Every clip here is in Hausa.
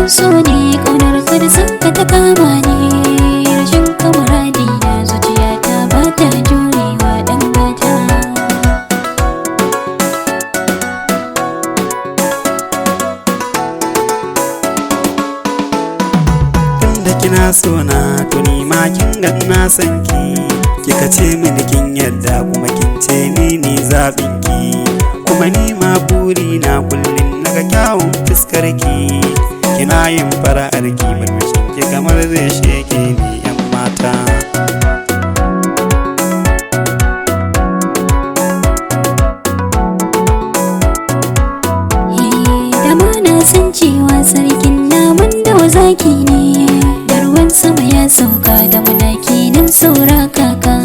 cikin so ne ƙaunar ka da san ka ta kama ne. Rashin kamaradi na zuciyata ba ta jurewa ɗan gata. Tunda kina so na tuni ma kin ga na san ki, kika ce mini kin yarda kuma kin ce ni ne zaɓin ki, kuma ni ma buri na kullum naga kyawun fuskar ki, kina yin fara'ar ki murmushin ki kamar zai sheke ni yan mata. Dama na san cewa sarkin namun dawa zaki ne, da ruwan sama ya sauka da munaki nan saura kaka.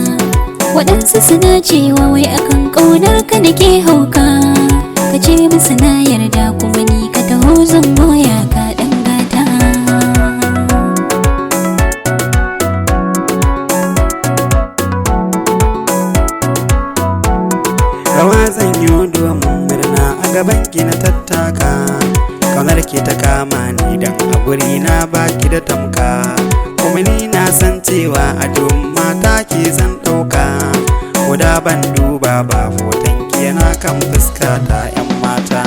Waɗansu suna cewa wai akan ƙaunar ka nake hauka, ka ce musu na yarda kuma ni ka taho zan goya ka ɗan gata. Rawa zan yi domin murna a gaban ki na tattaka, kaunar ki ta kama ni dan a guri na baki da tamka, kuma ni na san cewa a duk mata ki zan ɗauka, ko da ban duba ba hoton ki yana kan fuskata yan mata.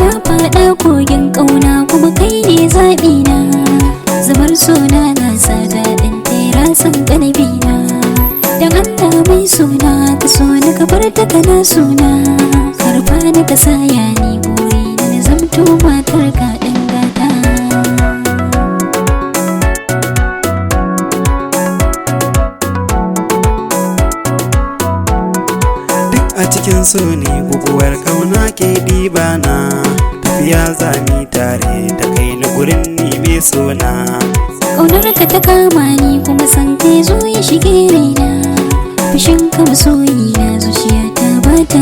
Na faɗa kogin ƙauna kuma kai ne zaɓina, zubar suna na sa daɗin tera san ƙalbina. Dan Allah mai suna ka so ni ka bar ta kana suna, karfa ni ka saya ni buri na zamto matar ka ɗan gata. Duk a cikin so ne guguwar kauna ke ɗibana, tafiya zami tare da kai ni gurin ni mai sona. Ƙaunar ka ta kama ni kuma san ka zo ya shige raina, fushin ka masoyi na zuciyata ba ta